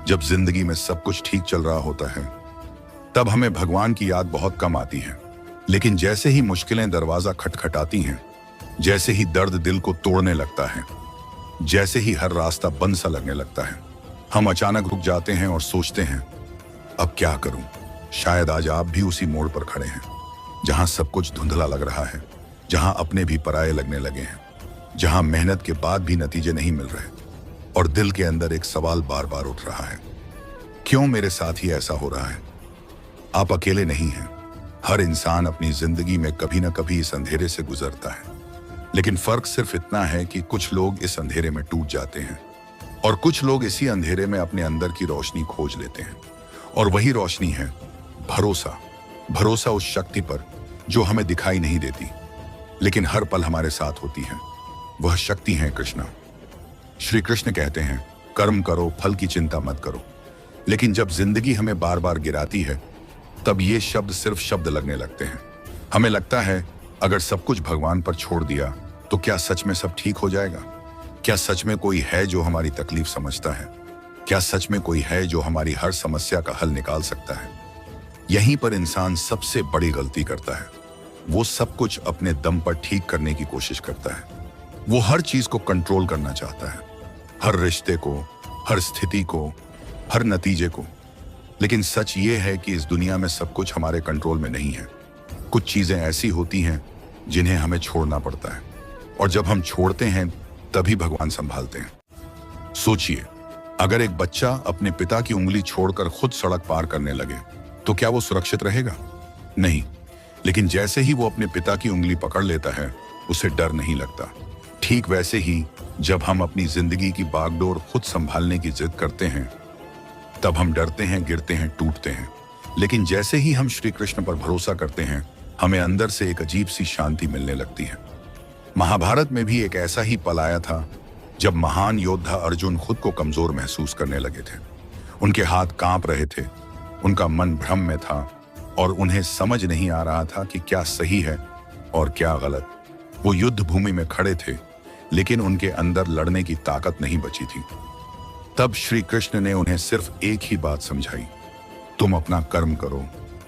जब जिंदगी में सब कुछ ठीक चल रहा होता है तब हमें भगवान की याद बहुत कम आती है। लेकिन जैसे ही मुश्किलें दरवाजा खटखटाती हैं, जैसे ही दर्द दिल को तोड़ने लगता है, जैसे ही हर रास्ता बंद सा लगने लगता है, हम अचानक रुक जाते हैं और सोचते हैं, अब क्या करूं? शायद आज आप भी उसी मोड़ पर खड़े हैं, जहां सब कुछ धुंधला लग रहा है, जहां अपने भी पराये लगने लगे हैं, जहां मेहनत के बाद भी नतीजे नहीं मिल रहे और दिल के अंदर एक सवाल बार बार उठ रहा है, क्यों मेरे साथ ही ऐसा हो रहा है? आप अकेले नहीं हैं। हर इंसान अपनी जिंदगी में कभी ना कभी इस अंधेरे से गुजरता है, लेकिन फर्क सिर्फ इतना है कि कुछ लोग इस अंधेरे में टूट जाते हैं और कुछ लोग इसी अंधेरे में अपने अंदर की रोशनी खोज लेते हैं। और वही रोशनी है भरोसा। भरोसा उस शक्ति पर जो हमें दिखाई नहीं देती, लेकिन हर पल हमारे साथ होती है। वह शक्ति है कृष्णा। श्री कृष्ण कहते हैं, कर्म करो, फल की चिंता मत करो। लेकिन जब जिंदगी हमें बार बार गिराती है, तब ये शब्द सिर्फ शब्द लगने लगते हैं। हमें लगता है अगर सब कुछ भगवान पर छोड़ दिया तो क्या सच में सब ठीक हो जाएगा? क्या सच में कोई है जो हमारी तकलीफ समझता है? क्या सच में कोई है जो हमारी हर समस्या का हल निकाल सकता है? यहीं पर इंसान सबसे बड़ी गलती करता है। वो सब कुछ अपने दम पर ठीक करने की कोशिश करता है। वो हर चीज को कंट्रोल करना चाहता है, हर रिश्ते को, हर स्थिति को, हर नतीजे को। लेकिन सच ये है कि इस दुनिया में सब कुछ हमारे कंट्रोल में नहीं है। कुछ चीजें ऐसी होती हैं जिन्हें हमें छोड़ना पड़ता है, और जब हम छोड़ते हैं तभी भगवान संभालते हैं। सोचिए, अगर एक बच्चा अपने पिता की उंगली छोड़कर खुद सड़क पार करने लगे तो क्या वो सुरक्षित रहेगा? नहीं। लेकिन जैसे ही वो अपने पिता की उंगली पकड़ लेता है, उसे डर नहीं लगता। ठीक वैसे ही जब हम अपनी जिंदगी की बागडोर खुद संभालने की जिद करते हैं, तब हम डरते हैं, गिरते हैं, टूटते हैं। लेकिन जैसे ही हम श्री कृष्ण पर भरोसा करते हैं, हमें अंदर से एक अजीब सी शांति मिलने लगती है। महाभारत में भी एक ऐसा ही पल आया था जब महान योद्धा अर्जुन खुद को कमजोर महसूस करने लगे थे। उनके हाथ कांप रहे थे, उनका मन भ्रम में था और उन्हें समझ नहीं आ रहा था कि क्या सही है और क्या गलत। वो युद्ध भूमि में खड़े थे, लेकिन उनके अंदर लड़ने की ताकत नहीं बची थी। तब श्री कृष्ण ने उन्हें सिर्फ एक ही बात समझाई, तुम अपना कर्म करो,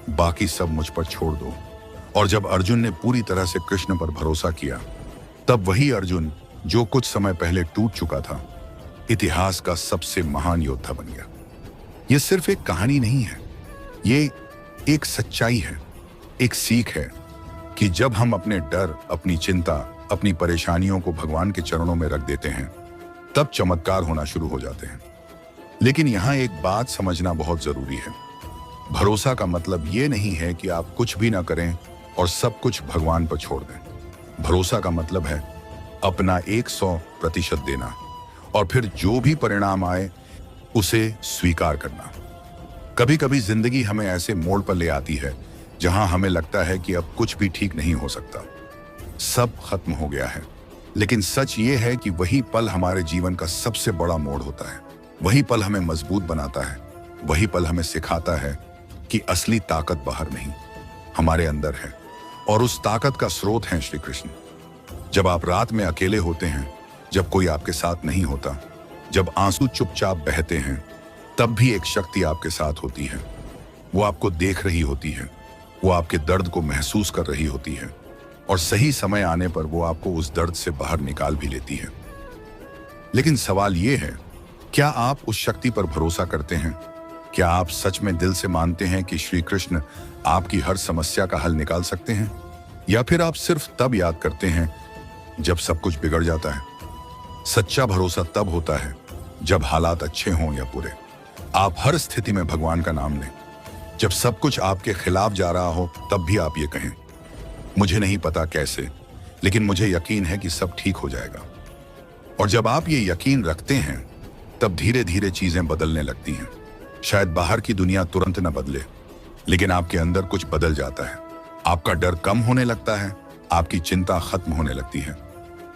बाकी सब मुझ पर छोड़ दो। और जब अर्जुन ने पूरी तरह से कृष्ण पर भरोसा किया, तब वही अर्जुन जो कुछ समय पहले टूट चुका था, इतिहास का सबसे महान योद्धा बन गया। यह सिर्फ एक कहानी नहीं है, ये एक सच्चाई है, एक सीख है कि जब हम अपने डर, अपनी चिंता, अपनी परेशानियों को भगवान के चरणों में रख देते हैं, तब चमत्कार होना शुरू हो जाते हैं। लेकिन यहां एक बात समझना बहुत जरूरी है। भरोसा का मतलब ये नहीं है कि आप कुछ भी ना करें और सब कुछ भगवान पर छोड़ दें। भरोसा का मतलब है अपना 100% देना और फिर जो भी परिणाम आए उसे स्वीकार करना। कभी कभी जिंदगी हमें ऐसे मोड़ पर ले आती है जहां हमें लगता है कि अब कुछ भी ठीक नहीं हो सकता, सब खत्म हो गया है। लेकिन सच ये है कि वही पल हमारे जीवन का सबसे बड़ा मोड़ होता है। वही पल हमें मजबूत बनाता है। वही पल हमें सिखाता है कि असली ताकत बाहर नहीं, हमारे अंदर है, और उस ताकत का स्रोत है श्री कृष्ण। जब आप रात में अकेले होते हैं, जब कोई आपके साथ नहीं होता, जब आंसू चुपचाप बहते हैं, तब भी एक शक्ति आपके साथ होती है। वो आपको देख रही होती है, वो आपके दर्द को महसूस कर रही होती है, और सही समय आने पर वो आपको उस दर्द से बाहर निकाल भी लेती है। लेकिन सवाल ये है, क्या आप उस शक्ति पर भरोसा करते हैं? क्या आप सच में दिल से मानते हैं कि श्री कृष्ण आपकी हर समस्या का हल निकाल सकते हैं? या फिर आप सिर्फ तब याद करते हैं जब सब कुछ बिगड़ जाता है? सच्चा भरोसा तब होता है जब हालात अच्छे हों या बुरे, आप हर स्थिति में भगवान का नाम लें। जब सब कुछ आपके खिलाफ जा रहा हो, तब भी आप ये कहें, मुझे नहीं पता कैसे, लेकिन मुझे यकीन है कि सब ठीक हो जाएगा। और जब आप ये यकीन रखते हैं, तब धीरे धीरे चीजें बदलने लगती हैं। शायद बाहर की दुनिया तुरंत न बदले, लेकिन आपके अंदर कुछ बदल जाता है। आपका डर कम होने लगता है, आपकी चिंता खत्म होने लगती है,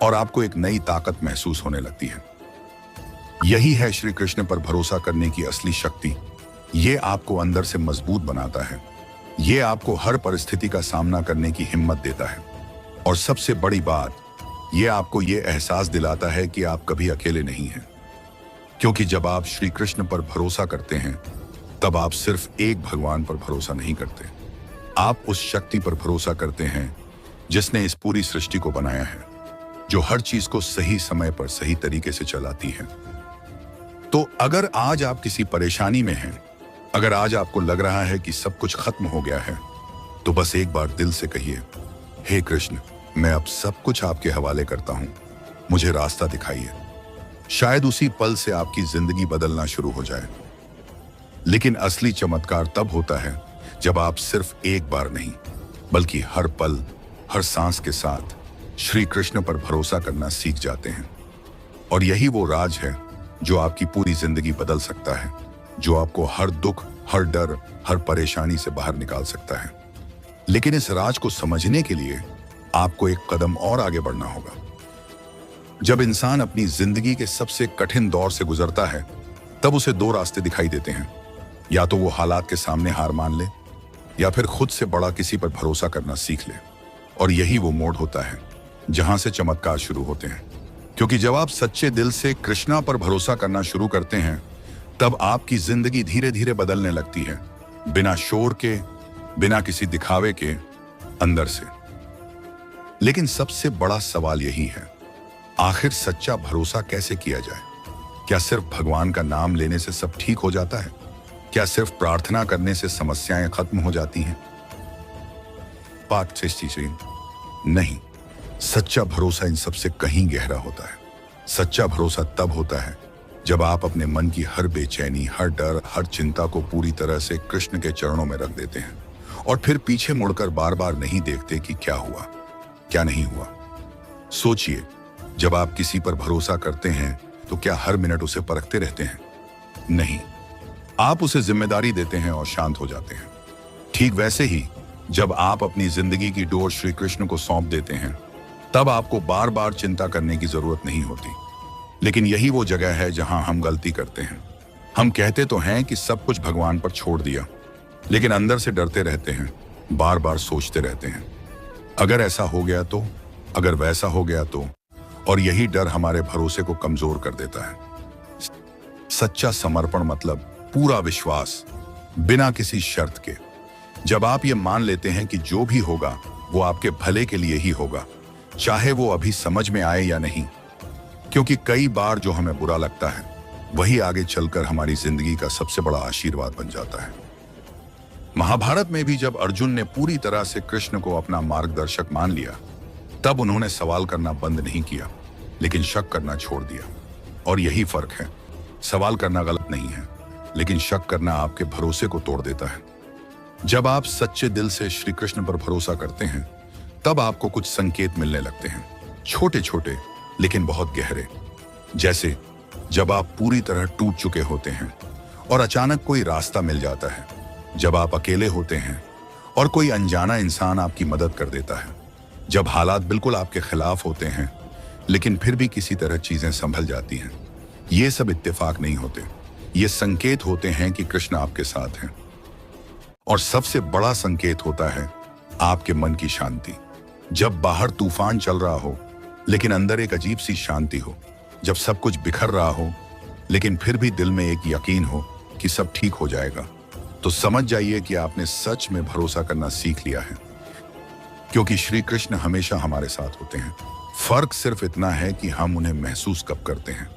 और आपको एक नई ताकत महसूस होने लगती है। यही है श्री कृष्ण पर भरोसा करने की असली शक्ति। ये आपको अंदर से मजबूत बनाता है। ये आपको हर परिस्थिति का सामना करने की हिम्मत देता है, और सबसे बड़ी बात, ये आपको ये एहसास दिलाता है कि आप कभी अकेले नहीं हैं। क्योंकि जब आप श्री कृष्ण पर भरोसा करते हैं तब आप सिर्फ एक भगवान पर भरोसा नहीं करते, आप उस शक्ति पर भरोसा करते हैं जिसने इस पूरी सृष्टि को बनाया है, जो हर चीज को सही समय पर सही तरीके से चलाती है। तो अगर आज आप किसी परेशानी में हैं, अगर आज आपको लग रहा है कि सब कुछ खत्म हो गया है, तो बस एक बार दिल से कहिए, हे कृष्ण, मैं अब सब कुछ आपके हवाले करता हूं, मुझे रास्ता दिखाइए। शायद उसी पल से आपकी जिंदगी बदलना शुरू हो जाए। लेकिन असली चमत्कार तब होता है जब आप सिर्फ एक बार नहीं बल्कि हर पल, हर सांस के साथ श्री कृष्ण पर भरोसा करना सीख जाते हैं। और यही वो राज है जो आपकी पूरी जिंदगी बदल सकता है, जो आपको हर दुख, हर डर, हर परेशानी से बाहर निकाल सकता है। लेकिन इस राज को समझने के लिए आपको एक कदम और आगे बढ़ना होगा। जब इंसान अपनी जिंदगी के सबसे कठिन दौर से गुजरता है तब उसे दो रास्ते दिखाई देते हैं, या तो वो हालात के सामने हार मान ले या फिर खुद से बड़ा किसी पर भरोसा करना सीख ले। और यही वो मोड़ होता है जहां से चमत्कार शुरू होते हैं। क्योंकि जब आप सच्चे दिल से कृष्णा पर भरोसा करना शुरू करते हैं तब आपकी जिंदगी धीरे धीरे बदलने लगती है, बिना शोर के, बिना किसी दिखावे के, अंदर से। लेकिन सबसे बड़ा सवाल यही है, आखिर सच्चा भरोसा कैसे किया जाए? क्या सिर्फ भगवान का नाम लेने से सब ठीक हो जाता है? क्या सिर्फ प्रार्थना करने से समस्याएं खत्म हो जाती हैं? पार्ट 63। नहीं, सच्चा भरोसा इन सबसे कहीं गहरा होता है। सच्चा भरोसा तब होता है जब आप अपने मन की हर बेचैनी, हर डर, हर चिंता को पूरी तरह से कृष्ण के चरणों में रख देते हैं और फिर पीछे मुड़कर बार बार नहीं देखते कि क्या हुआ, क्या नहीं हुआ। सोचिए, जब आप किसी पर भरोसा करते हैं तो क्या हर मिनट उसे परखते रहते हैं? नहीं, आप उसे जिम्मेदारी देते हैं और शांत हो जाते हैं। ठीक वैसे ही जब आप अपनी जिंदगी की डोर श्री कृष्ण को सौंप देते हैं तब आपको बार बार चिंता करने की जरूरत नहीं होती। लेकिन यही वो जगह है जहां हम गलती करते हैं। हम कहते तो हैं कि सब कुछ भगवान पर छोड़ दिया, लेकिन अंदर से डरते रहते हैं, बार बार सोचते रहते हैं, अगर ऐसा हो गया तो, अगर वैसा हो गया तो। और यही डर हमारे भरोसे को कमजोर कर देता है। सच्चा समर्पण मतलब पूरा विश्वास, बिना किसी शर्त के। जब आप ये मान लेते हैं कि जो भी होगा वो आपके भले के लिए ही होगा, चाहे वो अभी समझ में आए या नहीं। क्योंकि कई बार जो हमें बुरा लगता है वही आगे चलकर हमारी जिंदगी का सबसे बड़ा आशीर्वाद बन जाता है। महाभारत में भी जब अर्जुन ने पूरी तरह से कृष्ण को अपना मार्गदर्शक मान लिया तब उन्होंने सवाल करना बंद नहीं किया, लेकिन शक करना छोड़ दिया। और यही फर्क है। सवाल करना गलत नहीं है, लेकिन शक करना आपके भरोसे को तोड़ देता है। जब आप सच्चे दिल से श्री कृष्ण पर भरोसा करते हैं तब आपको कुछ संकेत मिलने लगते हैं, छोटे छोटे लेकिन बहुत गहरे। जैसे जब आप पूरी तरह टूट चुके होते हैं और अचानक कोई रास्ता मिल जाता है, जब आप अकेले होते हैं और कोई अनजाना इंसान आपकी मदद कर देता है, जब हालात बिल्कुल आपके खिलाफ होते हैं लेकिन फिर भी किसी तरह चीजें संभल जाती हैं। ये सब इत्तेफाक नहीं होते, ये संकेत होते हैं कि कृष्ण आपके साथ हैं। और सबसे बड़ा संकेत होता है आपके मन की शांति। जब बाहर तूफान चल रहा हो लेकिन अंदर एक अजीब सी शांति हो, जब सब कुछ बिखर रहा हो लेकिन फिर भी दिल में एक यकीन हो कि सब ठीक हो जाएगा, तो समझ जाइए कि आपने सच में भरोसा करना सीख लिया है। क्योंकि श्री कृष्ण हमेशा हमारे साथ होते हैं। फर्क सिर्फ इतना है कि हम उन्हें महसूस कब करते हैं।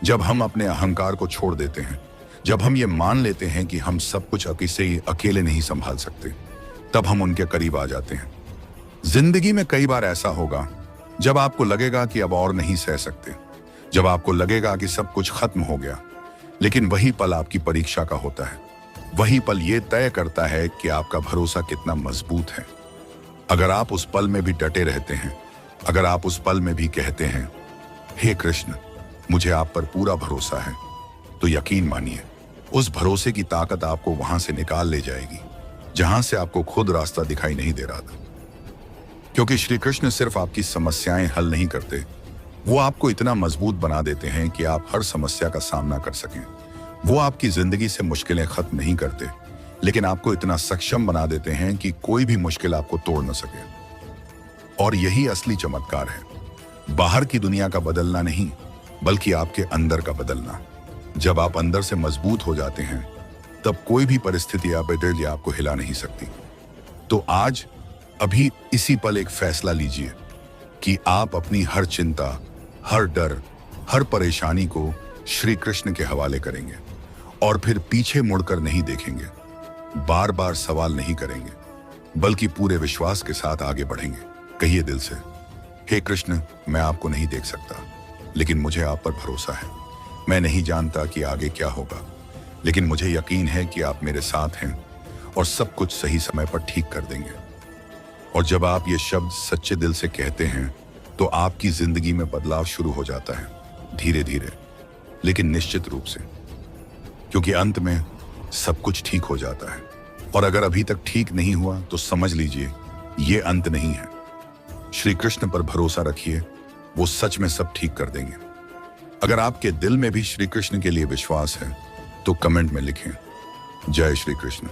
जब हम अपने अहंकार को छोड़ देते हैं, जब हम ये मान लेते हैं कि हम सब कुछ अकेले नहीं संभाल सकते, तब हम उनके करीब आ जाते हैं। जिंदगी में कई बार ऐसा होगा जब आपको लगेगा कि अब और नहीं सह सकते, जब आपको लगेगा कि सब कुछ खत्म हो गया, लेकिन वही पल आपकी परीक्षा का होता है। वही पल ये तय करता है कि आपका भरोसा कितना मजबूत है। अगर आप उस पल में भी डटे रहते हैं, अगर आप उस पल में भी कहते हैं, हे कृष्ण, मुझे आप पर पूरा भरोसा है, तो यकीन मानिए उस भरोसे की ताकत आपको वहां से निकाल ले जाएगी जहां से आपको खुद रास्ता दिखाई नहीं दे रहा था। क्योंकि श्री कृष्ण सिर्फ आपकी समस्याएं हल नहीं करते, वो आपको इतना मजबूत बना देते हैं कि आप हर समस्या का सामना कर सकें। वो आपकी जिंदगी से मुश्किलें खत्म नहीं करते, लेकिन आपको इतना सक्षम बना देते हैं कि कोई भी मुश्किल आपको तोड़ न सके। और यही असली चमत्कार है, बाहर की दुनिया का बदलना नहीं, बल्कि आपके अंदर का बदलना। जब आप अंदर से मजबूत हो जाते हैं तब कोई भी परिस्थिति या बेदर्द आपको हिला नहीं सकती। तो आज अभी इसी पल एक फैसला लीजिए कि आप अपनी हर चिंता, हर डर, हर परेशानी को श्री कृष्ण के हवाले करेंगे और फिर पीछे मुड़कर नहीं देखेंगे, बार बार सवाल नहीं करेंगे, बल्कि पूरे विश्वास के साथ आगे बढ़ेंगे। कहिए दिल से, हे कृष्ण, मैं आपको नहीं देख सकता, लेकिन मुझे आप पर भरोसा है। मैं नहीं जानता कि आगे क्या होगा, लेकिन मुझे यकीन है कि आप मेरे साथ हैं और सब कुछ सही समय पर ठीक कर देंगे। और जब आप ये शब्द सच्चे दिल से कहते हैं तो आपकी जिंदगी में बदलाव शुरू हो जाता है, धीरे धीरे लेकिन निश्चित रूप से, क्योंकि अंत में सब कुछ ठीक हो जाता है। और अगर अभी तक ठीक नहीं हुआ तो समझ लीजिए ये अंत नहीं है। श्री कृष्ण पर भरोसा रखिए, वो सच में सब ठीक कर देंगे। अगर आपके दिल में भी श्री कृष्ण के लिए विश्वास है तो कमेंट में लिखें, जय श्री कृष्ण।